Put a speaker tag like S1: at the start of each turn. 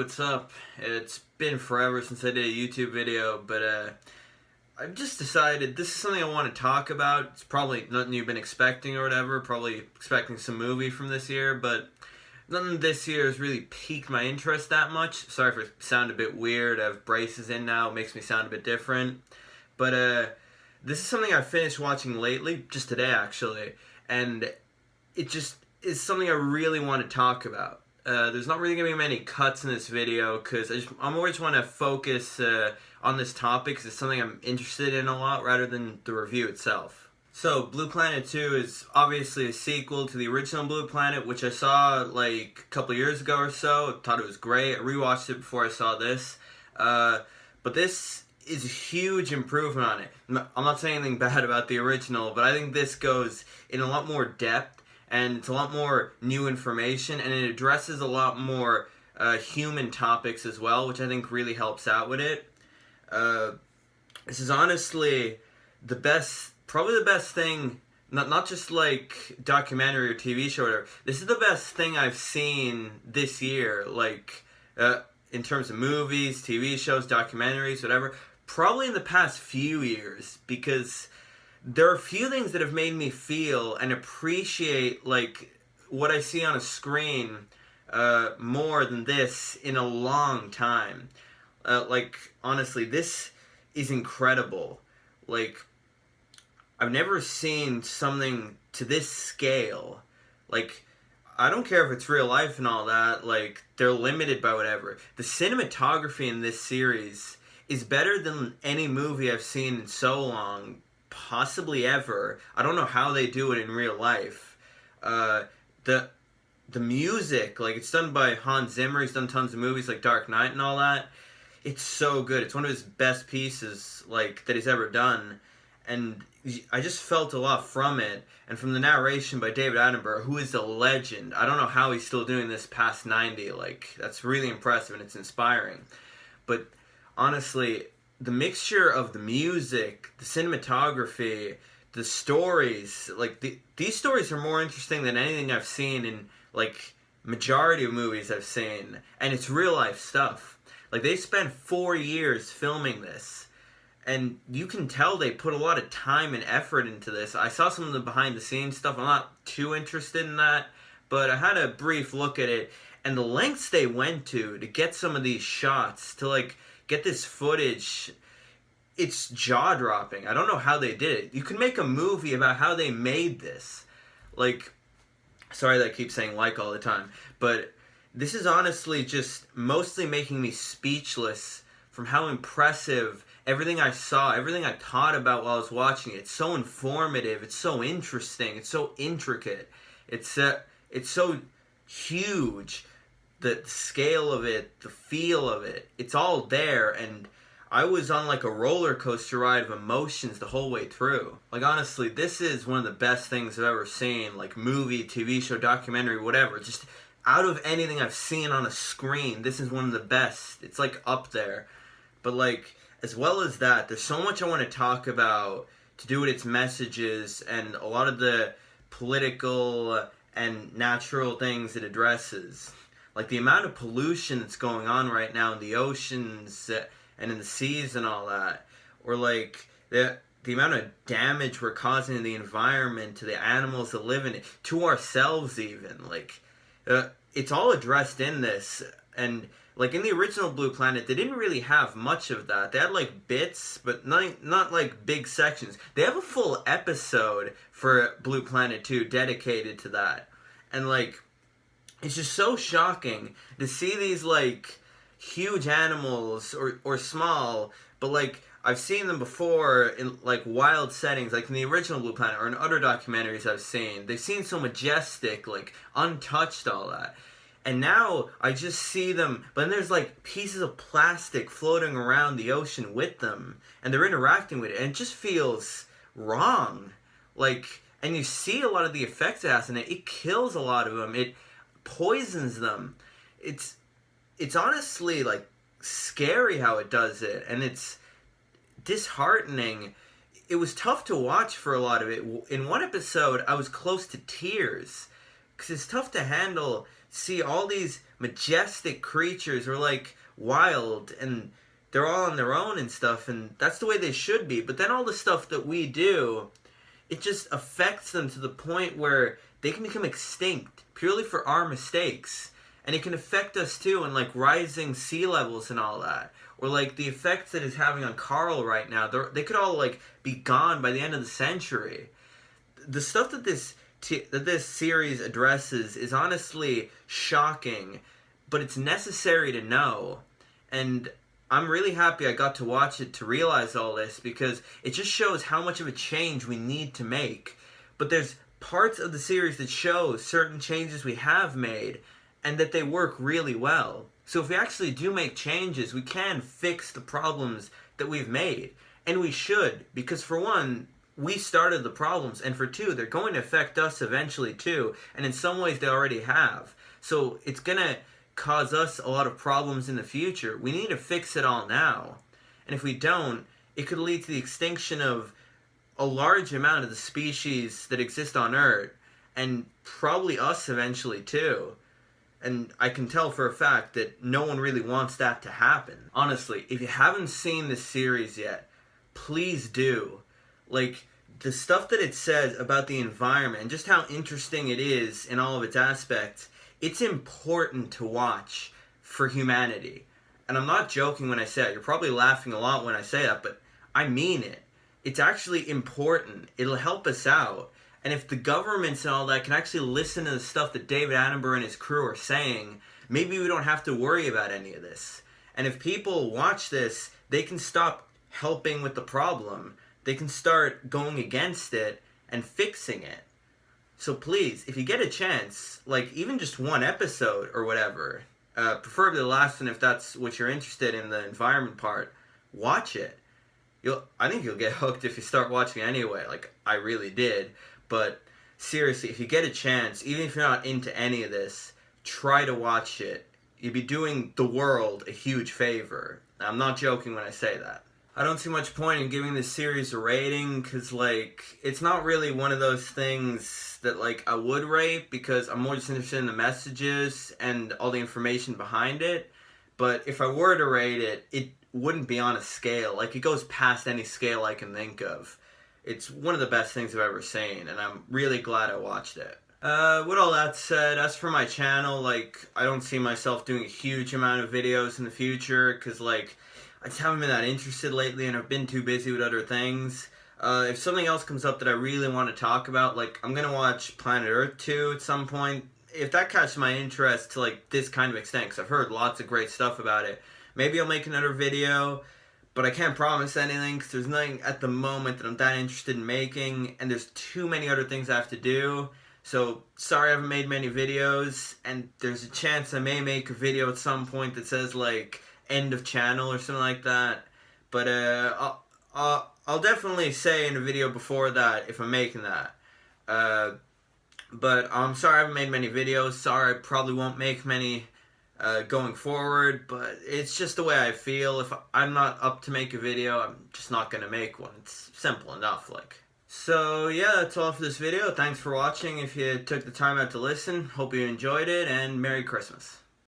S1: what's up? It's been forever since I did a YouTube video, but I've just decided this is something I want to talk about. It's probably nothing you've been expecting or whatever, probably expecting some movie from this year, but nothing this year has really piqued my interest that much. Sorry if I sound a bit weird. I have braces in now, it makes me sound a bit different. But this is something I finished watching lately, just today actually, and it just is something I really want to talk about. There's not really going to be many cuts in this video because I more just want to focus on this topic because it's something I'm interested in a lot rather than the review itself. So, Blue Planet 2 is obviously a sequel to the original Blue Planet, which I saw like a couple years ago or so. I thought it was great. I rewatched it before I saw this. But this is a huge improvement on it. I'm not saying anything bad about the original, but I think this goes in a lot more depth. And it's a lot more new information, and it addresses a lot more human topics as well, which I think really helps out with it. This is honestly the best, probably the best thing, not just like documentary or TV show or whatever. This is the best thing I've seen this year, like in terms of movies, TV shows, documentaries, whatever. Probably in the past few years, because there are a few things that have made me feel and appreciate like what I see on a screen more than this in a long time. Like honestly, this is incredible. Like I've never seen something to this scale. Like I don't care if it's real life and all that. Like they're limited by whatever. The cinematography in this series is better than any movie I've seen in so long. Possibly ever. I don't know how they do it in real life. The music, like it's done by Hans Zimmer. He's done tons of movies like Dark Knight and all that. It's so good. It's one of his best pieces like that he's ever done, and I just felt a lot from it, and from the narration by David Attenborough, who is a legend. I don't know how he's still doing this past 90. Like that's really impressive and it's inspiring. But honestly, the mixture of the music, the cinematography, the stories, like these stories are more interesting than anything I've seen in like majority of movies I've seen, and it's real life stuff. Like they spent 4 years filming this, and you can tell they put a lot of time and effort into this. I saw some of the behind the scenes stuff. I'm not too interested in that, but I had a brief look at it, and the lengths they went to get some of these shots, to like get this footage, it's jaw-dropping. I don't know how they did it. You can make a movie about how they made this. Like, sorry that I keep saying like all the time, but this is honestly just mostly making me speechless from how impressive everything I saw, everything I thought about while I was watching it. It's so informative, it's so interesting, it's so intricate, it's so huge. The scale of it, the feel of it, it's all there, and I was on like a roller coaster ride of emotions the whole way through. Like honestly, this is one of the best things I've ever seen, like movie, TV show, documentary, whatever. Just out of anything I've seen on a screen, this is one of the best. It's like up there. But like, as well as that, there's so much I want to talk about to do with its messages and a lot of the political and natural things it addresses. Like the amount of pollution that's going on right now in the oceans and in the seas and all that. Or like the amount of damage we're causing to the environment, to the animals that live in it, to ourselves even. Like it's all addressed in this. And like in the original Blue Planet, they didn't really have much of that. They had like bits, but not like big sections. They have a full episode for Blue Planet 2 dedicated to that. And like, it's just so shocking to see these like huge animals or small, but like I've seen them before in like wild settings, like in the original Blue Planet or in other documentaries I've seen. They seem so majestic, like untouched, all that. And now I just see them, but then there's like pieces of plastic floating around the ocean with them, and they're interacting with it, and it just feels wrong. Like, and you see a lot of the effects it has, and it kills a lot of them. It poisons them. It's honestly like scary how it does it, and it's disheartening. It was tough to watch for a lot of it. In one episode, I was close to tears because it's tough to handle. See all these majestic creatures are like wild and they're all on their own and stuff, and that's the way they should be. But then all the stuff that we do, it just affects them to the point where they can become extinct purely for our mistakes. And it can affect us too, and like rising sea levels and all that. Or like the effects that it's having on Carl right now. They could all like be gone by the end of the century. The stuff that this series addresses is honestly shocking, but it's necessary to know. And I'm really happy I got to watch it to realize all this, because it just shows how much of a change we need to make. But there's parts of the series that show certain changes we have made and that they work really well. So if we actually do make changes, we can fix the problems that we've made. And we should, because for one, we started the problems, and for two, they're going to affect us eventually too, and in some ways they already have. So it's going to cause us a lot of problems in the future. We need to fix it all now. And if we don't, it could lead to the extinction of a large amount of the species that exist on Earth, and probably us eventually too. And I can tell for a fact that no one really wants that to happen. Honestly, if you haven't seen this series yet, please do. Like, the stuff that it says about the environment and just how interesting it is in all of its aspects, it's important to watch for humanity. And I'm not joking when I say it. You're probably laughing a lot when I say that, but I mean it. It's actually important. It'll help us out. And if the governments and all that can actually listen to the stuff that David Attenborough and his crew are saying, maybe we don't have to worry about any of this. And if people watch this, they can stop helping with the problem. They can start going against it and fixing it. So please, if you get a chance, like even just one episode or whatever, preferably the last one if that's what you're interested in, the environment part, watch it. I think you'll get hooked if you start watching anyway, like I really did. But seriously, if you get a chance, even if you're not into any of this, try to watch it. You'd be doing the world a huge favor. I'm not joking when I say that. I don't see much point in giving this series a rating, because, like, it's not really one of those things that, like, I would rate, because I'm more just interested in the messages and all the information behind it. But if I were to rate it, it wouldn't be on a scale. Like, it goes past any scale I can think of. It's one of the best things I've ever seen, and I'm really glad I watched it. With all that said, as for my channel, like, I don't see myself doing a huge amount of videos in the future, because, like, I just haven't been that interested lately, and I've been too busy with other things. If something else comes up that I really want to talk about, like, I'm gonna watch Planet Earth 2 at some point. If that catches my interest to, like, this kind of extent, because I've heard lots of great stuff about it, maybe I'll make another video. But I can't promise anything, because there's nothing at the moment that I'm that interested in making, and there's too many other things I have to do. So, sorry I haven't made many videos, and there's a chance I may make a video at some point that says, like, end of channel or something like that. But, I'll definitely say in a video before that if I'm making that. But I'm sorry I haven't made many videos. Sorry I probably won't make many going forward, but it's just the way I feel. If I'm not up to make a video, I'm just not gonna make one. It's simple enough, like. So yeah, that's all for this video. Thanks for watching. If you took the time out to listen, hope you enjoyed it, and Merry Christmas.